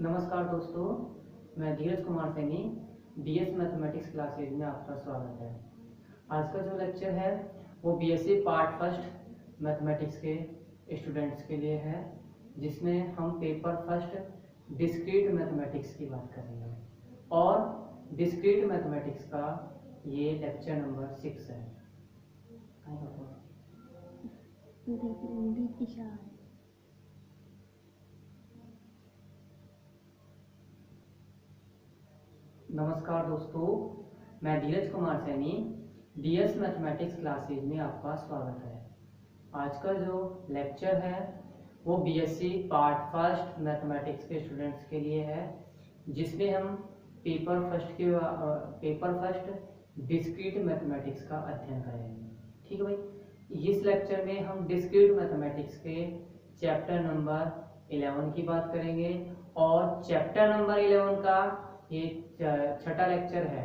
नमस्कार दोस्तों, मैं Dheeraj Kumar Saini DS mathematics classes में आपका स्वागत है। आज का जो लेक्चर है वो बीएससी पार्ट फर्स्ट मैथमेटिक्स के स्टूडेंट्स के लिए है, जिसमें हम पेपर फर्स्ट डिस्क्रीट मैथमेटिक्स की बात करेंगे और डिस्क्रीट मैथमेटिक्स का ये लेक्चर नंबर 6 है। नमस्कार दोस्तों, मैं Dheeraj Kumar Saini DS mathematics classes में आपका स्वागत है। आज का जो लेक्चर है वो बीएससी पार्ट फर्स्ट मैथमेटिक्स के स्टूडेंट्स के लिए है, जिसमें हम पेपर फर्स्ट डिस्क्रीट मैथमेटिक्स का अध्ययन करेंगे। ठीक है भाई, इस लेक्चर में हम डिस्क्रीट मैथमेटिक्स के चैप्टर नंबर 11 की बात करेंगे और चैप्टर नंबर 11 का ये छठा लेक्चर है।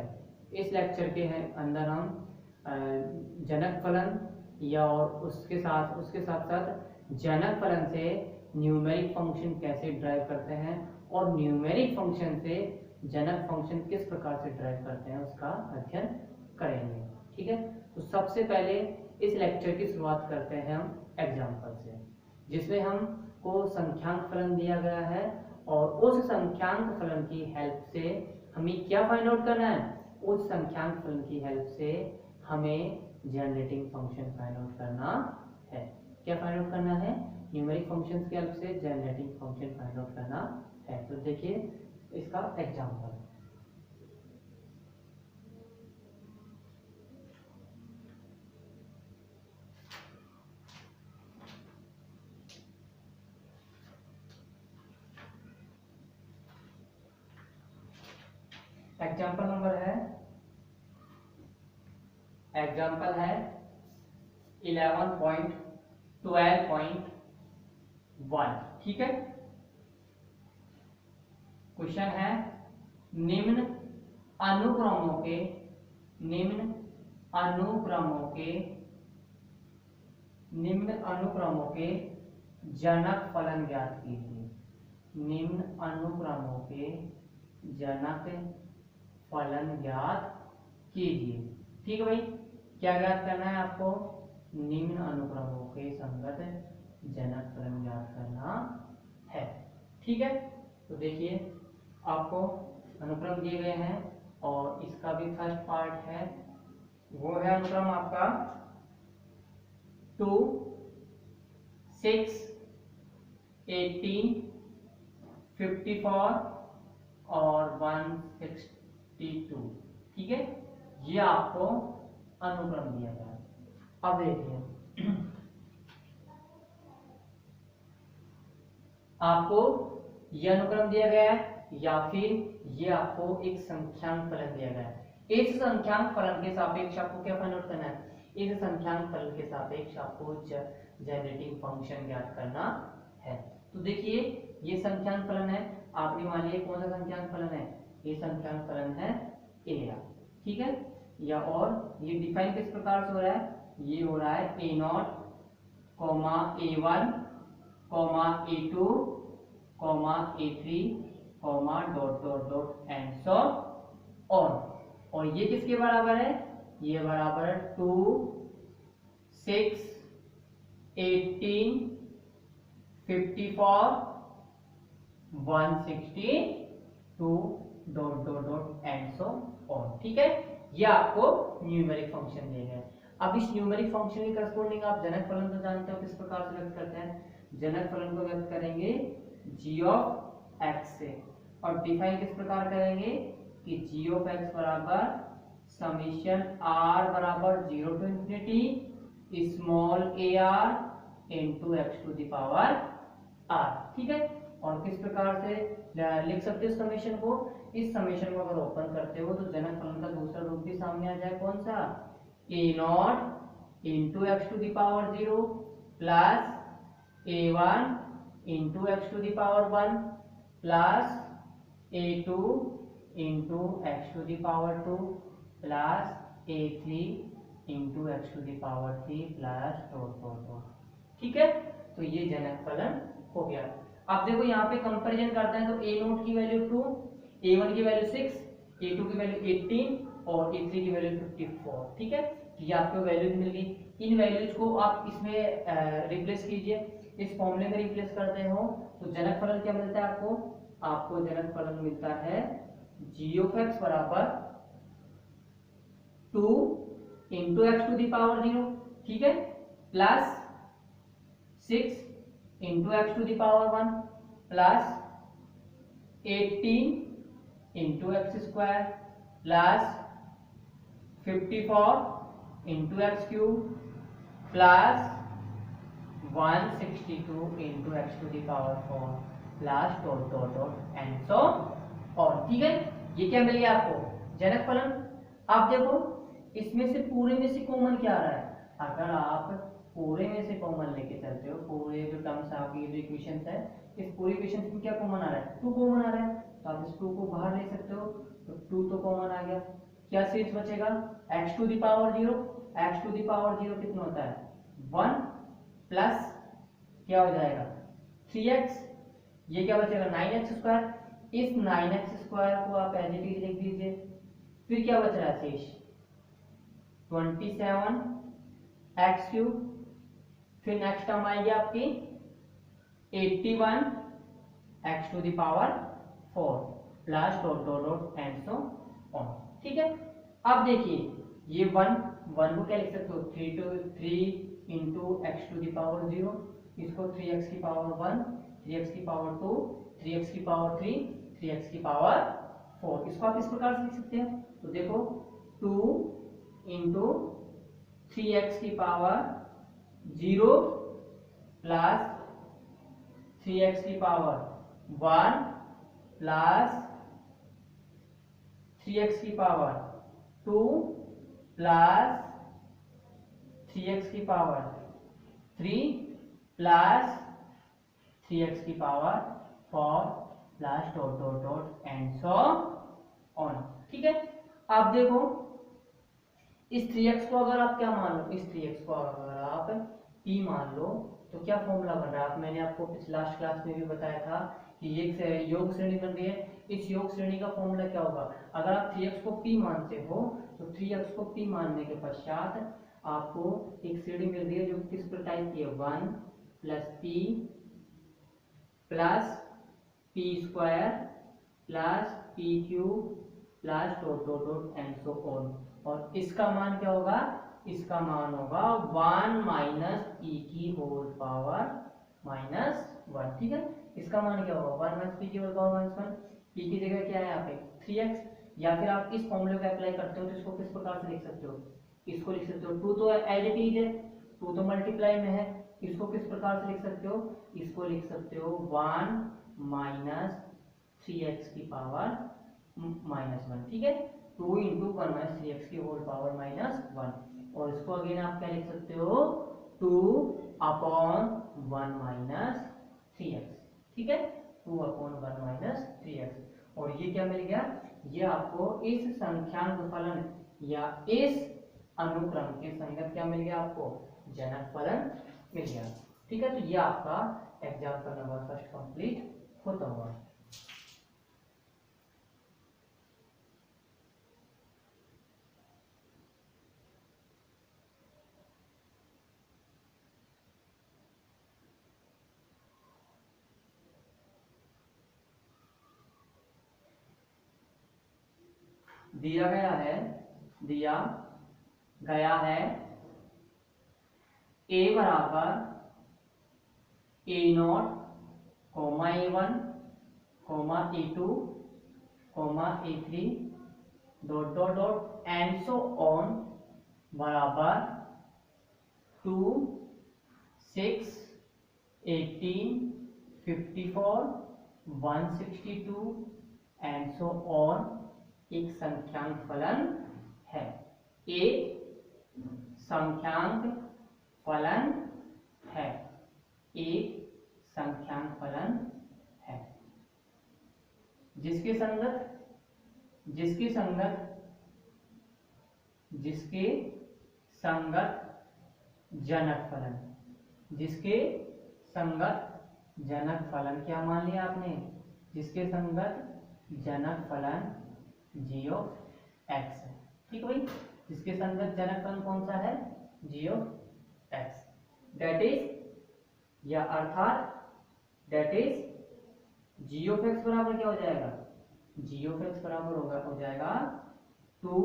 इस लेक्चर के अंदर हम जनक फलन या और उसके साथ जनक फलन से न्यूमेरिक फंक्शन कैसे ड्राइव करते हैं और न्यूमेरिक फंक्शन से जनक फंक्शन किस प्रकार से ड्राइव करते हैं उसका अध्ययन करेंगे। ठीक है, तो सबसे पहले इस लेक्चर की शुरुआत करते हैं हम एग्जाम्पल से, जिसमें हमको संख्यांक फलन दिया गया है और उस संख्यांक फलन की हेल्प से हमें क्या फाइंड आउट करना है। उस संख्यांक फलन की हेल्प से हमें जनरेटिंग फंक्शन फाइंड आउट करना है। क्या फाइंड आउट करना है? न्यूमेरिक फंक्शंस की हेल्प से जनरेटिंग फंक्शन फाइंड आउट करना है। तो देखिए इसका एग्जांपल। एग्जाम्पल नंबर है 11.12.1। ठीक है, क्वेश्चन है निम्न अनुक्रमों के जनक फलन ज्ञात कीजिए। निम्न अनुक्रमों के जनक फलन ज्ञात कीजिए। ठीक है भाई, क्या ज्ञात करना है आपको? निम्न अनुक्रमों के संगत जनक फलन ज्ञात करना है। ठीक है, तो देखिए आपको अनुक्रम दिए गए हैं और इसका भी फर्स्ट पार्ट है, वो है अनुक्रम आपका 2, 6, 18, 54 और 162। ठीक है, ये आपको अनुक्रम दिया गया है। अब देखिए आपको ये अनुक्रम दिया गया है या फिर ये आपको एक संख्यांक फलन दिया गया है। इस संख्यांक फलन के सापेक्ष आपको क्या फाइंड आउट करना है? इस संख्यांक फलन के सापेक्ष आपको जनरेटिंग फंक्शन ज्ञात करना है। तो देखिए ये संख्यांक फलन है, आपने मान लिया कौन सा संख्यांक फलन है? ये संख्यांक फलन है एरिया। ठीक है, या और ये डिफाइन किस प्रकार से हो रहा है? ये हो रहा है a0, a1, a2, a3, dot dot dot and so on. और ये किसके बराबर है? ये बराबर है 2, 6, 18, 54, 162 dot dot dot and so on. ठीक है, ये आपको न्यूमेरिक फंक्शन दिए गए। अब इस न्यूमेरिक फंक्शन के करस्पॉन्डिंग आप जनक फलन तो जानते हो किस प्रकार से व्यक्त करते हैं। जनक फलन को व्यक्त करेंगे g ऑफ x से और डिफाइन किस प्रकार करेंगे कि g ऑफ x बराबर समेशन r बराबर 0 to infinity small ar into x to the power r। ठीक है, और किस प्रकार से लिख सकते हो समेशन को? इस समेशन को अगर ओपन करते हो तो जनक फलन का दूसरा रूप भी सामने आ जाए। कौन सा? a0 into x to the power 0 plus a1 into x to the power 1 plus a2 into x to the power 2 plus a3 into x to the power 3 plus dot dot dot. ठीक है, तो ये जनक फलन हो गया। अब देखो यहाँ पे कंपैरिजन करते हैं तो ए नोट की वैल्यू 2, A1 की वैल्यू 6, A2 की वैल्यू 18 और A3 की वैल्यू 54। ठीक है, ये आपको वैल्यूज मिल गई। इन वैल्यूज को आप इसमें रिप्लेस कीजिए, इस फॉर्मूले में रिप्लेस करते हो तो जनक फलन क्या मिलता है आपको? आपको जनक फलन मिलता है g ऑफ x बराबर 2 into x to the power 0, ठीक है, plus 6 into x to the power 1 plus 18 into x square plus 54 into x cube plus 162 into x to the power 4 plus dot dot dot and so और। ठीक है, ये क्या मिल गया आपको? जनक फलन। आप देखो इसमें से पूरे में से कॉमन क्या आ रहा है? अगर आप पूरे में से कॉमन लेके चलते हो, पूरे जो टर्म्स आपकी जो इक्वेशंस है, इस पूरी इक्वेशंस में क्या कॉमन आ रहा है? 2 कॉमन आ रहा है, तो आप इस 2 को बाहर ले सकते हो, तो 2 तो कॉमन आ गया। क्या शेष बचेगा? x to the power 0, x to the power 0 कितना होता है? 1 प्लस क्या हो जाएगा? 3x, ये क्या बचेगा? 9x square. इस 9x स्क्वायर को आप एज इट इज लिख दीजिए, फिर क्या बच रहा है शेष? 27 एक्स क्यूब, फिर नेक्स्ट टर्म आएगी आपकी 81 x to the power 4 plus dot dot dot and so on. ठीक है, अब देखिए ये 1 को क्या लिख सकते हो? 3 into x to the power 0, इसको 3x की पावर 1, 3x की पावर 2, 3x की पावर 3, 3x की पावर 4, इसको आप इस प्रकार से लिख सकते हैं। तो देखो 2 इंटू 3x की पावर 0 प्लस 3x की पावर 1 प्लस 3x की पावर 2 प्लस 3x की पावर 3 प्लस 3x की power 4 plus dot dot dot and so on. ठीक है, आप देखो इस 3x को अगर आप क्या मान लो, इस 3x को अगर आप p मान लो तो क्या फॉर्मूला बन रहा है? मैंने आपको लास्ट क्लास में भी बताया था कि ये योग श्रेणी बन रही है। इस योग श्रेणी का फॉर्मूला क्या होगा? अगर आप 3x को p मानते हो तो 3x को p मानने के पश्चात आपको एक श्रेणी मिल रही है जो किस प्रकार की है? 1 plus p plus p square plus p cube plus dot dot dot and so on. और इसका मान क्या होगा? इसका मान होगा 1 माइनस e की होल पावर -1। ठीक है, इसका मान क्या होगा? 1 माइनस p की होल पावर -1। p की जगह क्या है यहाँ पे? 3x। या फिर आप इस फॉर्मूले को अप्लाई करते हो तो इसको किस प्रकार से लिख सकते हो? इसको लिख सकते हो 2 तो एज इट इज है, 2 तो मल्टीप्लाई में है, इसको किस प्रकार से लिख सकते हो? इसको लिख सकते हो 1 माइनस 3x की पावर -1। ठीक है, 2 इंटू 1 माइनस 3x की होल पावर -1। और इसको अगेन आप क्या लिख सकते हो? 2 अपॉन 1 माइनस 3x। ठीक है, 2 अपॉन 1 माइनस 3x। और ये क्या मिल गया? ये आपको इस संख्यांक फलन या इस अनुक्रम के संगत क्या मिल गया आपको? जनक फलन मिल गया। ठीक है, तो ये आपका एग्जाम्पल नंबर फर्स्ट कंप्लीट होता हुआ। दिया गया है a बराबर a0 a1 a2 a3 dot dot dot and so on बराबर 2 6 18 54 162 एंड सो ऑन एक संख्यांक फलन है। एक संख्यांक फलन है, एक संख्यांक फलन है जिसके संगत जनक फलन, जिसके संगत जनक फलन क्या मान लिया आपने, जिसके संगत जनक फलन g ऑफ x है। ठीक है भाई, जिसके संगत जनक फलन कौन सा है, g of x, that is या अर्थात that is g of x बराबर क्या हो जाएगा, g ऑफ x बराबर होगा हो जाएगा 2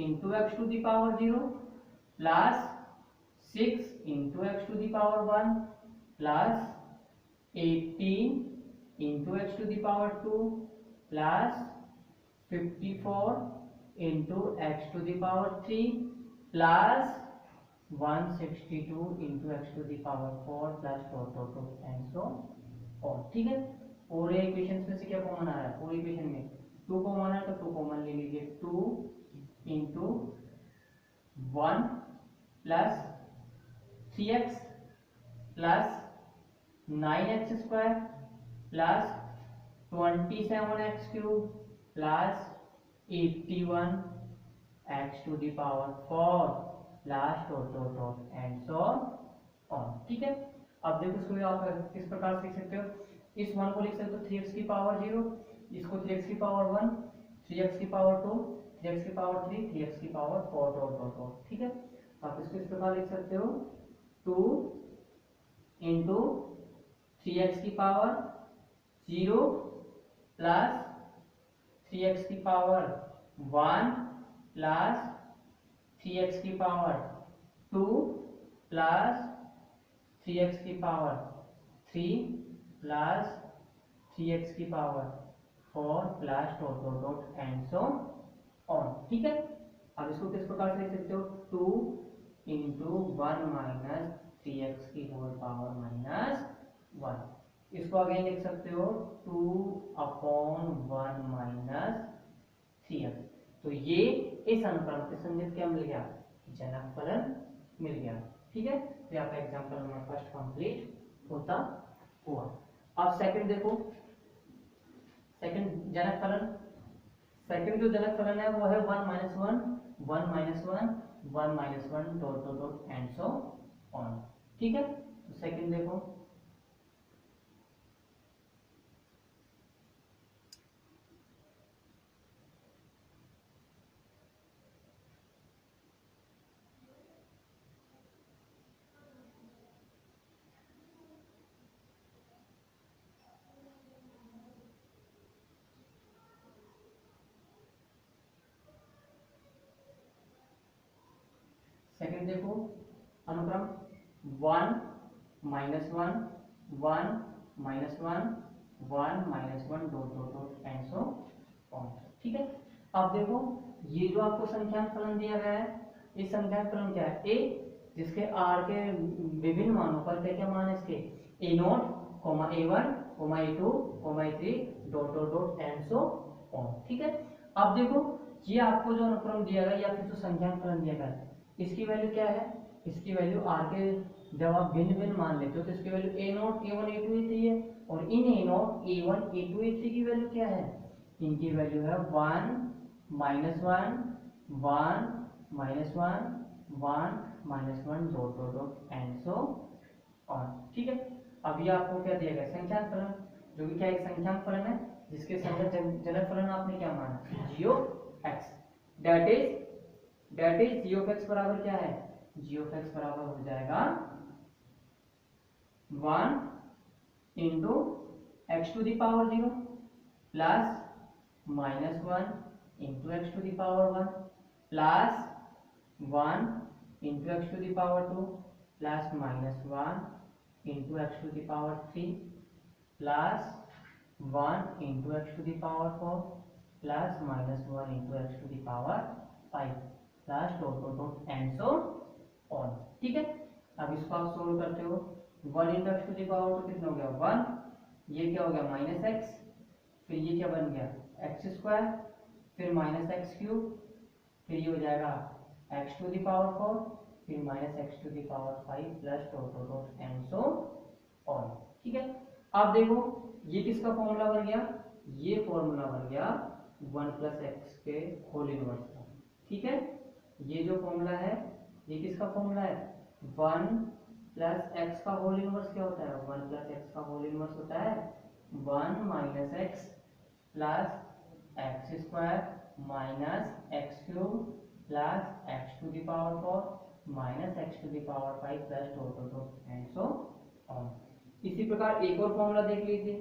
into x to the power 0 plus 6 into x to the power 1 plus 18 into x to the power 2 plus 54 into x to the power 3 plus 162 into x to the power 4 plus 4 and so on. ठीक है, पूरे equation में से क्या common आ रहा है, पूरे equation में 2 कॉमन है तो 2 कॉमन ले लीजिए, 2 into 1 plus 3x plus 9x square plus 27x cube plus 81 x to the power 4 plus dot and so on. ठीक है, अब देखो इसको आप किस प्रकार से लिख सकते हो, इस 1 को लिख सकते हो 3x की पावर 0, इसको 3x की पावर 1, 3x की पावर 2, 3x की पावर 3, 3x की पावर 4 डॉट। ठीक है, आप इसको इस प्रकार लिख सकते हो 2 इंटू 3x की पावर 0 प्लस 3x की पावर 1 प्लस 3x की पावर 2 प्लस 3x की पावर 3 प्लस 3x की power 4 plus dot and so on. ठीक है, अब इसको किस प्रकार से लिख सकते हो, 2 इंटू 1 माइनस 3x की होल पावर माइनस 1, इसको अगेन लिख सकते हो 2 अपॉन 1 माइनस 3x। तो ये इस अनुक्रम के संगत क्या मिल गया, जनक फलन मिल गया। ठीक है, तो यहाँ पे एग्जाम्पल नंबर फर्स्ट कंप्लीट होता हुआ। अब सेकंड देखो, सेकंड जनक फलन, सेकंड जो जनक फलन है वो है 1 minus 1 1 minus 1 1 minus 1 dot and so on. ठीक है, तो सेकंड देखो, सेकंड देखो अनुक्रम 1 minus 1 1 minus 1 1 minus 1 dot and so on. ठीक है, अब देखो ये जो आपको संख्यान फलन दिया गया है, इस संख्यान फलन क्या है, a, जिसके r के विभिन्न मानों पर क्या क्या मान है इसके, a0, a1, a2, a3 dot and so on. ठीक है, अब देखो ये आपको जो अनुक्रम दिया गया या फिर जो संख्यान फलन दिया गया है, इसकी वैल्यू क्या है, इसकी वैल्यू r के जब आप भिन्न भिन्न मान लेते हो तो इसकी value a0 a1 a2 a3 है, और इन a0 a1 a2 a3 की वैल्यू क्या है, इनकी वैल्यू है 1 minus 1 1 minus 1 1 minus 1 dot and so on. ठीक है, अभी आपको क्या दिया गया, संख्यान फलन, जो कि क्या एक संख्यान फलन है जिसके संगत जनक फलन आपने क्या माना, g of x, that is g of x बराबर क्या है, g ऑफ x बराबर हो जाएगा 1 into x to the power 0 plus minus 1 into x to the power 1 plus 1 into x to the power 2 plus minus 1 into x to the power 3 plus 1 into x to the power 4 plus minus 1 into x to the power 5 plus dot and so on. ठीक है, अब इसको आप solve करते हो, 1 into x to the power 2 कितना हो गया 1, ये क्या हो गया माइनस एक्स, फिर ये क्या बन गया एक्स स्क्वायर, फिर माइनस एक्स क्यूब, फिर ये हो जाएगा एक्स टू द पावर 4, फिर minus x to the power 5 plus dot and so on. ठीक है, अब देखो ये किसका फॉर्मूला बन गया, ये फॉर्मूला बन गया 1 प्लस एक्स के होल इनवर्स का। ठीक है, ये जो फॉर्मूला है ये किसका फॉर्मूला है, 1 प्लस एक्स का होल इनवर्स क्या होता है, 1 प्लस एक्स का होल इनवर्स होता है 1 minus x plus x square minus x cube plus x to the power 4 minus x to the power 5 plus to and so on. इसी प्रकार एक और फॉर्मूला देख लीजिए,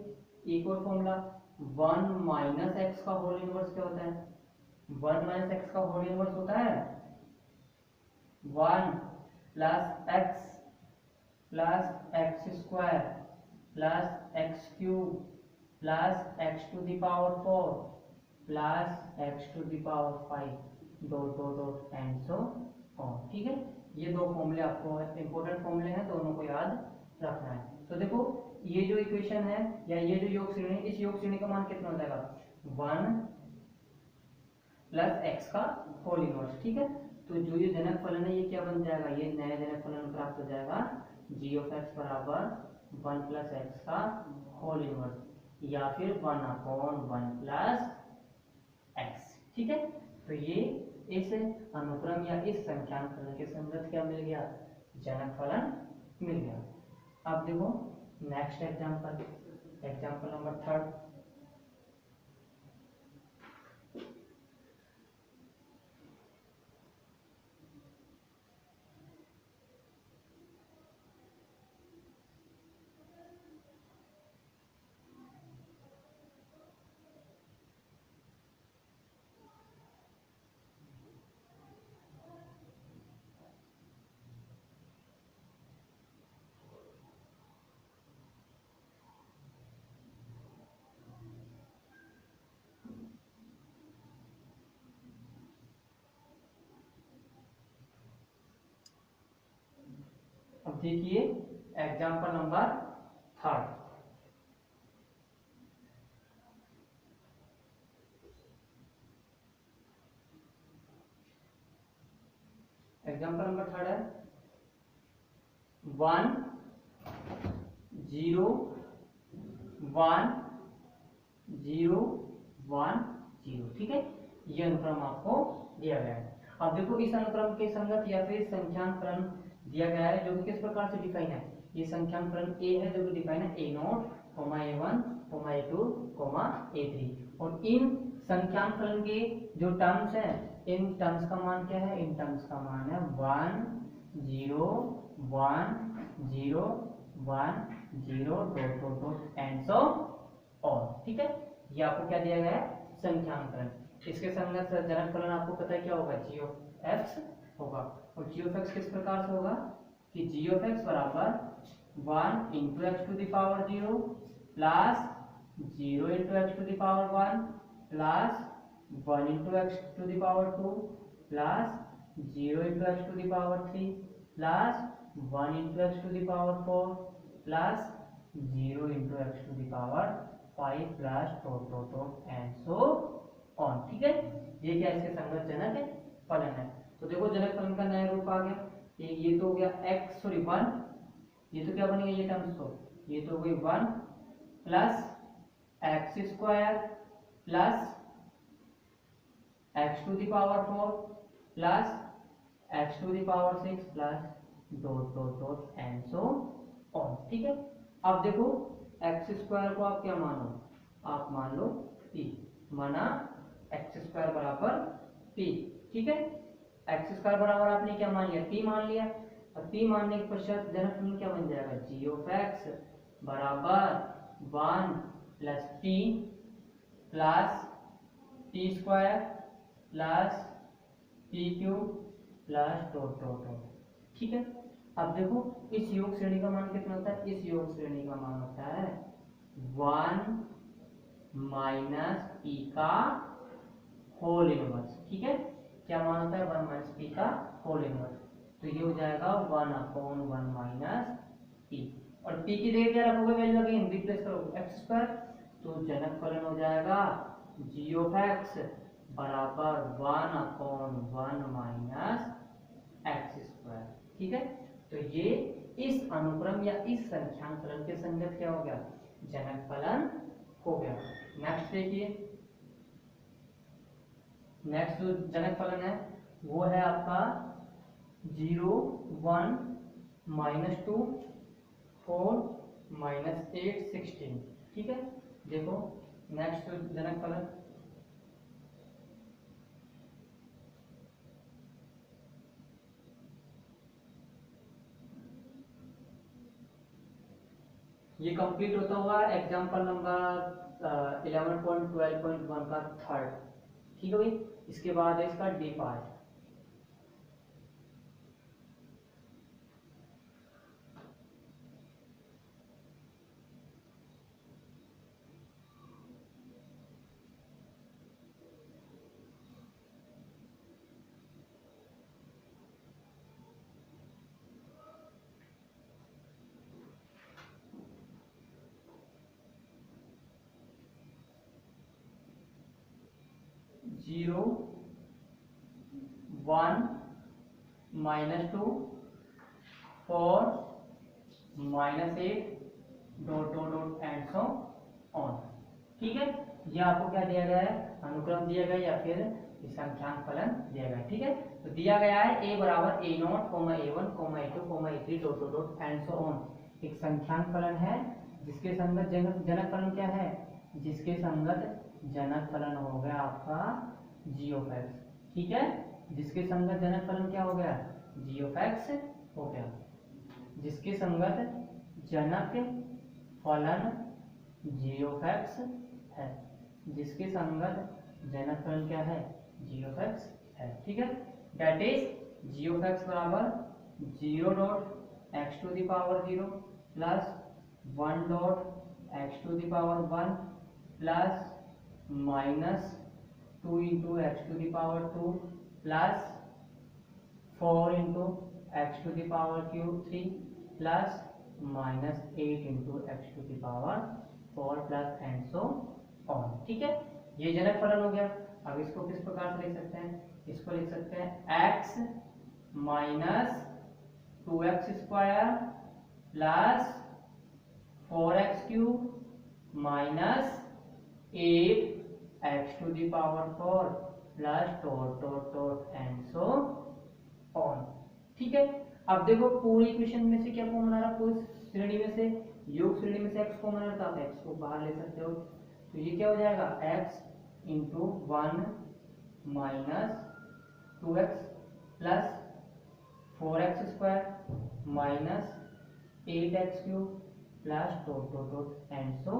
एक और फॉर्मूला 1 माइनस एक्स का होल इनवर्स क्या होता है, 1 माइनस एक्स का होल इनवर्स होता है 1 plus x square plus x cube plus x to the power 4 plus x to the power 5 dot and so on. ठीक है, ये दो फॉर्मूले आपको इंपॉर्टेंट फॉर्मूले हैं, दोनों को याद रखना है। तो देखो ये जो इक्वेशन है या ये जो योग श्रेणी, इस योग श्रेणी का मान कितना हो जाएगा 1 प्लस एक्स का होल इनवर्स। ठीक है, तो जो ये जनक फलन है ये क्या बन जाएगा, ये नया जनक फलन प्राप्त हो जाएगा जी ऑफ एक्स बराबर 1 प्लस एक्स का होल इनवर्स या फिर 1 अपॉन 1 प्लस एक्स। ठीक है, तो ये इस अनुक्रम या इस संख्यांक फलन के संगत क्या मिल गया, जनक फलन मिल गया। अब देखो नेक्स्ट एग्जांपल, एग्जांपल नंबर 3। अब देखिए एग्जांपल नंबर 3। एग्जांपल नंबर 3 है 1 0 1 0 1 0। ठीक है, ये अनुक्रम आपको दिया गया है। अब देखो इस अनुक्रम के संगत या फिर संख्यांक फलन दिया गया है जो कि किस प्रकार से डिफाइन है, ये संख्यांक फलन ए है जो कि डिफाइन है a0, a1, a2, a3। और इन संख्यांक फलन के जो टर्म्स हैं, इन टर्म्स का मान क्या है, इन टर्म्स का मान है 1 0 1 0 1 0 डॉट एंड सो ऑन। ठीक है, ये आपको क्या दिया गया है, संख्यांक फलन। इसके संगत जनक फलन आपको पता है क्या होगा, जी ऑफ एक्स होगा। और जी ऑफ एक्स किस प्रकार से होगा कि जी ऑफ एक्स बराबर 1 into x to the power 0 plus 0 into x to the power 1 plus 1 into x to the power 2 plus 0 into x to the power 3 plus 1 into x to the power 4 plus 0 into x to the power 5 plus dot and so on. ठीक है, ये क्या इसके संगत जनक फलन है। तो देखो जनक फलन का नया रूप आ गया, ये तो हो गया x सॉरी 1, ये तो क्या बनेगा, ये टर्म्स तो ये तो हो गई 1 plus x square plus x to the power 4 plus x to the power 6 plus dot and so on. ठीक है, अब देखो एक्स स्क्वायर को आप क्या मानो, आप मान लो p, माना एक्स स्क्वायर बराबर p। ठीक है, एक्स स्क्वायर बराबर आपने क्या मान लिया, p मान लिया। और p मानने के पश्चात जनक फलन क्या बन जाएगा, g ऑफ x बराबर 1 plus p plus p square plus p cube plus dot. ठीक है, अब देखो इस योग श्रेणी का मान कितना होता है, इस योग श्रेणी का मान होता है 1 माइनस p का होल इनवर्स। ठीक है, क्या मान होता है 1 माइनस p का होल इनवर्स, तो ये हो जाएगा 1 अपॉन 1 माइनस p। और p की जगह क्या रखोगे, वैल्यू अगेन रिप्लेस करोगे एक्स स्क्वायर, तो जनक फलन हो जाएगा g ऑफ x बराबर 1 अपॉन 1 माइनस एक्स स्क्वायर। ठीक है, तो ये इस अनुक्रम या इस संख्यांक फलन के संगत क्या हो गया, जनक फलन हो गया। नेक्स्ट देखिए, नेक्स्ट जो जनक फलन है वो है आपका 0 1 -2, 4, -8, 16। ठीक है, देखो नेक्स्ट जनक फलन, ये कंप्लीट होता हुआ एग्जाम्पल नंबर 11.12.1 का थर्ड। ठीक है भाई, इसके बाद है इसका D part. 0, 1, -2, 4, -8, dot dot dot and so on. ठीक है, ये आपको क्या दिया गया है, अनुक्रम दिया गया या फिर संख्यांक फलन दिया गया है। ठीक है, तो दिया गया है a बराबर a0, a1, a2, a3 dot dot dot and so on. एक संख्यांक फलन है जिसके संगत जनक फलन क्या है, जिसके संगत जनक फलन हो गया आपका g ऑफ x। ठीक है, जिसके संगत जनक फलन क्या हो गया, g ऑफ x हो गया। जिसके संगत जनक फलन g ऑफ x है, जिसके संगत जनक फलन क्या है, g ऑफ x है। ठीक है, that is g of x बराबर 0 dot x to the power 0 plus 1 dot x to the power 1 plus -2 into x to the power 2 plus 4 into x to the power 3 plus -8 into x to the power 4 plus and so on. ठीक है, ये जनक फलन हो गया। अब इसको किस प्रकार से लिख सकते हैं, इसको लिख सकते हैं x minus 2x square plus 4x cube minus 8x to the power 4 plus dot dot dot and so on. ठीक है, अब देखो पूरी इक्वेशन में से क्या कॉमन आ रहा है, पूरी श्रेणी में से, योग श्रेणी में से x कॉमन आ रहा है, तो आप x को बाहर ले सकते हो। तो ये क्या हो जाएगा, x into 1 minus 2x plus 4x square minus 8x cube plus dot dot dot and so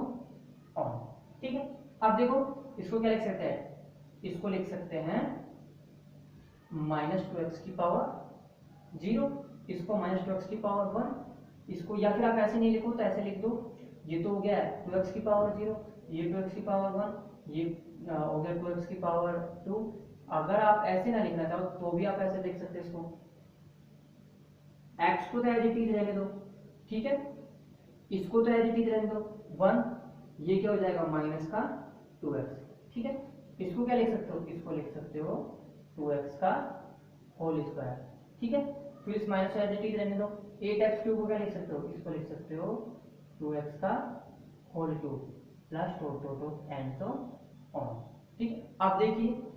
on. ठीक है, अब देखो इसको क्या लिख सकते हैं, इसको लिख सकते हैं -2x की पावर 0, इसको -2x की पावर 1, इसको या फिर आप ऐसे नहीं लिखो तो ऐसे लिख दो, ये तो हो गया 2x की पावर 0, ये 2x की पावर 1, ये हो गया 2x की पावर 2। अगर आप ऐसे ना लिखना चाहो तो भी आप ऐसे लिख सकते हैं इसको, x को तो एज इट इज रहने दो। ठीक है, इसको तो एज इट इज रहने दो 1, ये क्या हो जाएगा माइनस का 2x। ठीक है, इसको क्या लिख सकते हो, इसको लिख सकते हो 2x का होल स्क्वायर। ठीक है, फिर इस माइनस एज इट इज रहने दो। 8x क्यूब को क्या लिख सकते हो, इसको लिख सकते हो 2x का whole cube plus dot dot dot and so on. ठीक है, अब देखिए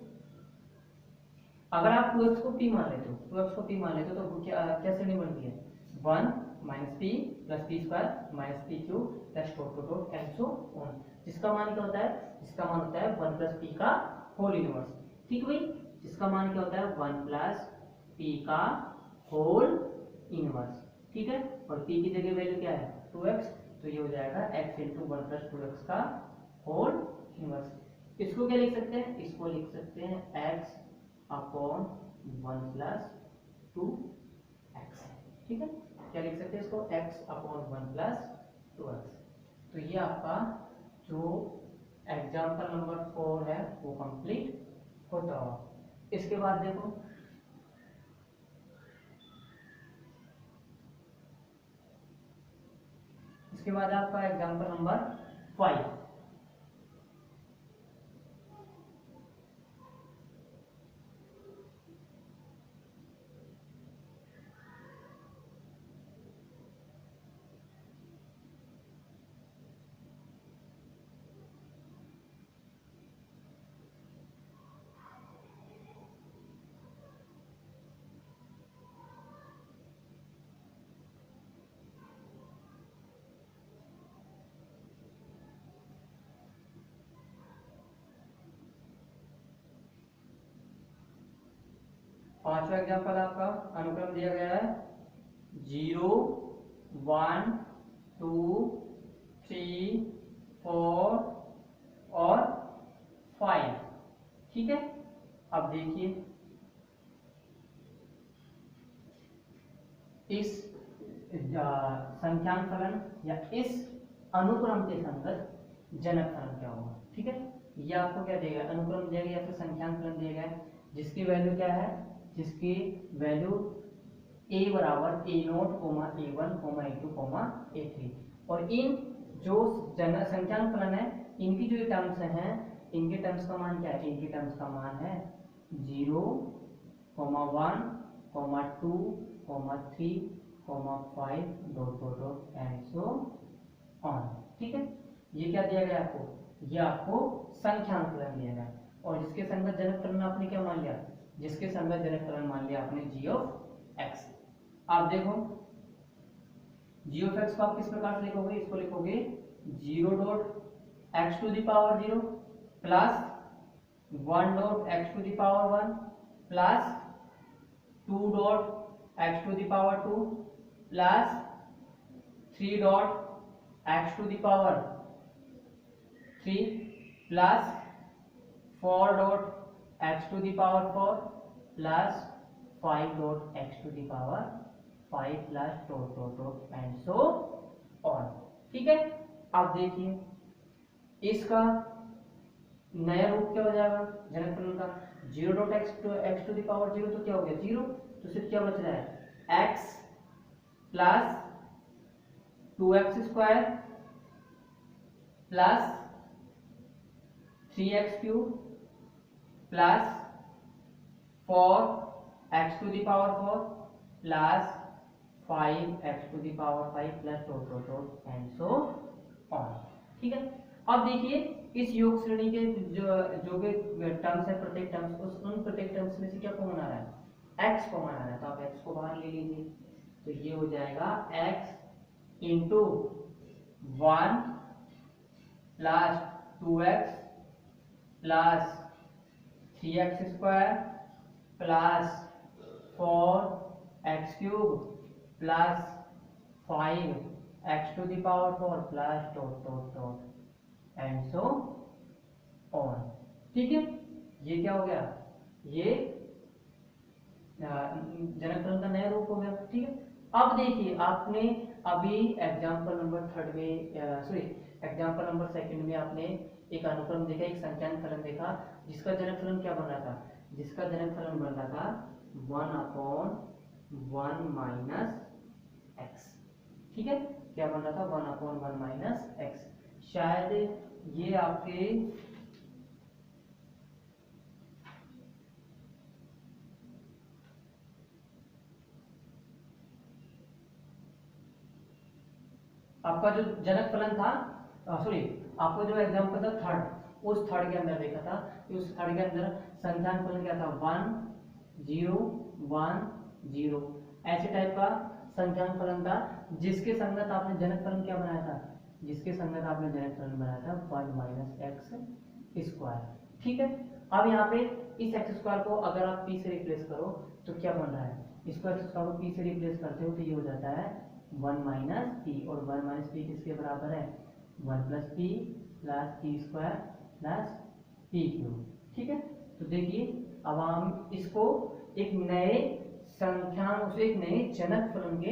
अगर आप 2x को p मान लेते हो, 2x को p मान लेते हो तो क्या श्रेणी बनती है, 1 minus p plus p square minus p cube plus dot dot dot and so on, जिसका मान क्या होता है, जिसका मान होता है 1 प्लस p का होल इनवर्स। ठीक है भाई, जिसका मान क्या होता है 1 प्लस p का होल इनवर्स। ठीक है, और p की जगह वैल्यू क्या है 2x, तो ये हो जाएगा x इंटू 1 प्लस 2x का होल इनवर्स। इसको क्या लिख सकते हैं, इसको लिख सकते हैं x अपॉन 1 प्लस 2x। ठीक है, क्या लिख सकते हैं इसको, x अपॉन 1 प्लस 2x। तो ये आपका जो एग्जाम्पल नंबर 4 है वो कंप्लीट होता हुआ। इसके बाद देखो इसके बाद आपका एग्जाम्पल नंबर 5। पांचवा एग्जांपल आपका अनुक्रम दिया गया है 0 1 2 3 4 और 5। ठीक है, अब देखिए इस संख्यांक फलन या इस अनुक्रम के संगत जनक फलन क्या होगा। ठीक है, ये आपको क्या देगा, अनुक्रम दिया गया या फिर संख्यांक फलन दिया गया है जिसकी वैल्यू क्या है, जिसकी वैल्यू a बराबर a0, a1, a2, a3 और इन जो संख्यांक फलन है इनकी जो टर्म्स हैं इनके टर्म्स का मान क्या है, इनके टर्म्स का मान है 0, 1, 2, 3, 5 एंड सो ऑन। ठीक है, ये क्या दिया गया आपको, ये आपको संख्यांक फलन दिया गया और जिसके संगत जनक फलन आपने क्या मान लिया, जिसके संगत जनक फलन मान लिया आपने g ऑफ x। आप देखो g ऑफ x को आप किस प्रकार से लिखोगे, इसको लिखोगे 0 dot x to the power 0 plus 1 dot x to the power 1 plus 2 dot x to the power 2 plus 3 dot x to the power 3 plus 4 dot x to the power 4 plus 5 dot x to the power 5 plus dot and so on. ठीक है, अब देखिए इसका नया रूप क्या हो जाएगा जनक फलन का, 0 dot x to the power 0 तो क्या हो गया 0, तो सिर्फ क्या बच रहा है x plus 2x square plus 3x cube plus 4x to the power 4 plus 5x to the power 5 plus dot and so on. ठीक है, अब देखिए इस योग श्रेणी के जो भी टर्म्स है प्रत्येक टर्म्स उन प्रत्येक टर्म्स में से क्या कॉमन आ रहा है, x कॉमन आ रहा है, तो आप x को बाहर ले लीजिए तो ये हो जाएगा x into 1 plus 2x plus 3x square plus 4x cube plus 5x to the power 4 plus dot and so on. ठीक है, ये क्या हो गया, ये जनक फलन का नया रूप हो गया। ठीक है, अब देखिए आपने अभी एग्जांपल नंबर 3 में सॉरी एग्जांपल नंबर 2 में आपने एक अनुक्रम देखा, एक संख्यांक फलन देखा जिसका जनक फलन क्या बन रहा था, जिसका जनक फलन बन रहा था 1/1 माइनस x। ठीक है, क्या बन रहा था 1/1 माइनस x। शायद ये आपके आपका जो जनक फलन था सॉरी आपको जो एग्जांपल था थर्ड, उस थर्ड के अंदर देखा था, उस थर्ड के अंदर संख्यांक फलन क्या था 1 0 1 0 ऐसे टाइप का संख्यांक फलन था जिसके संगत आपने जनक फलन क्या बनाया था, जिसके संगत आपने जनक फलन बनाया था 1 माइनस एक्स स्क्वायर। ठीक है, अब यहाँ पे इस एक्स स्क्वायर को अगर आप p से रिप्लेस करो तो क्या बन रहा है, इसको एक्स स्क्वायर को p से रिप्लेस करते हो तो ये हो जाता है 1 माइनस पी और 1 माइनस पी किसके बराबर है 1 plus P plus P square plus P cube. ठीक है, तो देखिए अब हम इसको एक नए संख्यांक एक नए जनक फलन के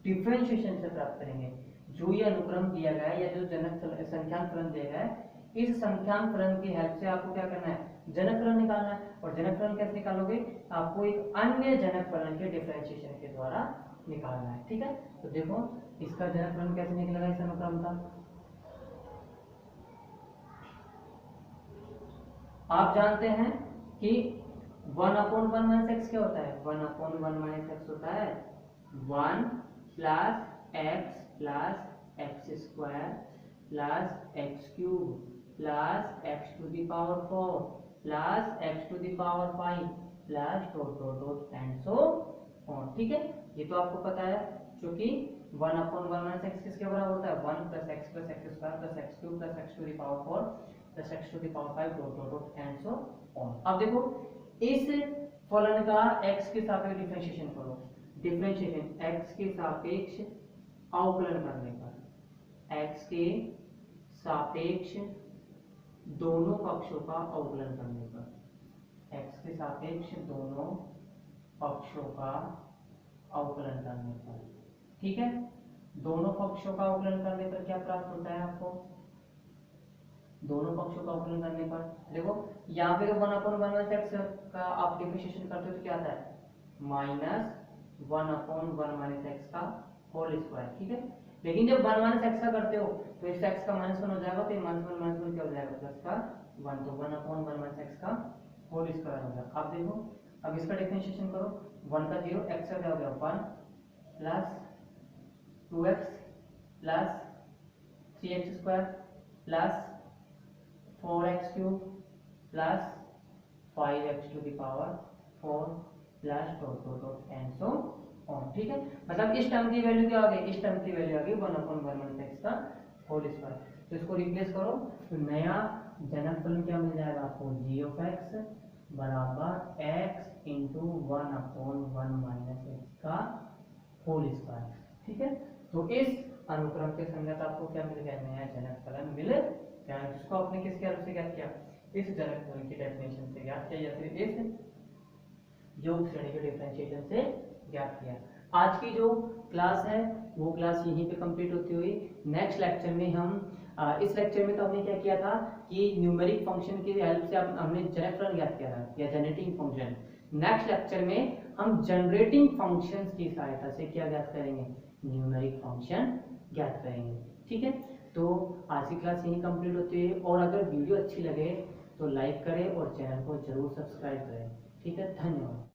डिफरेंशिएशन से प्राप्त करेंगे। जो ये अनुक्रम दिया गया है या जो जनक संख्यांक फलन दिया गया है, इस संख्यांक फलन की हेल्प से आपको क्या करना है, जनक फलन निकालना है। और जनक फलन कैसे निकालोगे, आपको एक अन्य जनक फलन के डिफरेंशिएशन के द्वारा निकालना है। ठीक है, तो देखो इसका जनक फलन कैसे निकलेगा इस अनुक्रम का, आप जानते हैं कि 1/1 माइनस एक्स क्या होता है, 1/1 माइनस एक्स होता है 1 plus x square plus x cube plus x to the power 4 plus x to the power 5 plus dot and so on. ठीक है, ये तो आपको पता है क्योंकि 1/1 माइनस एक्स किसके बराबर होता है 1 plus x square plus x cube plus x to the power 4 plus x to the power 5 dot and so on. अब देखो इस फलन का x के सापेक्ष डिफरेंशिएशन करो, डिफरेंशिएशन x के सापेक्ष अवकलन करने पर, x के सापेक्ष दोनों पक्षों का अवकलन करने पर, x के सापेक्ष दोनों पक्षों का अवकलन करने पर, ठीक है। दोनों पक्षों का अवकलन करने पर क्या प्राप्त होता है आपको, दोनों पक्षों का अवकलन करने पर देखो यहाँ पे 1/1 का आप डिफरेंशिएशन करते हो तो क्या आता है, -1/1 - x का होल स्क्वायर, ठीक है। लेकिन जब 1 - x का करते हो तो इस x का -1 हो जाएगा, तो ये -1 क्या हो जाएगा, प्लस का 1, तो 1/1 - x का होल स्क्वायर हो जाएगा। अब देखो अब इसका डिफरेंशिएशन करो, 1 का 0, x का क्या हो गया 1 plus 2x plus 3x square plus 4x³ plus 5x to the power 4 plus dot dot dot and so on, ठीक है। मतलब इस टर्म की वैल्यू क्या आ गई, इस टर्म की वैल्यू आ गई 1/1 x का होल स्क्वायर। तो इसको रिप्लेस करो तो नया जनक फलन क्या मिल जाएगा आपको, g(x) बराबर x इंटू 1/1 - x का होल स्क्वायर, ठीक है। तो इस अनुक्रम के संगत आपको क्या मिल गया, नया जनक फलन मिल गया, जिसको आपने किसके रूप से ज्ञात किया, इस जनक फलन की डेफिनेशन से ज्ञात किया या फिर इस योग श्रेणी के डिफरेंशिएशन से ज्ञात किया। आज की जो क्लास है वो क्लास यहीं पे कंप्लीट होती हुई, नेक्स्ट लेक्चर में हम इस लेक्चर में तो हमने क्या किया था कि न्यूमेरिक फंक्शन की हेल्प से हमने जनक फलन ज्ञात किया था या जनरेटिंग फंक्शन। नेक्स्ट लेक्चर में हम जनरेटिंग फंक्शंस की सहायता से क्या ज्ञात करेंगे, न्यूमेरिक फंक्शन ज्ञात करेंगे, ठीक है। तो आज की क्लास यहीं कंप्लीट होती है, और अगर वीडियो अच्छी लगे तो लाइक करें और चैनल को जरूर सब्सक्राइब करें, ठीक है। धन्यवाद।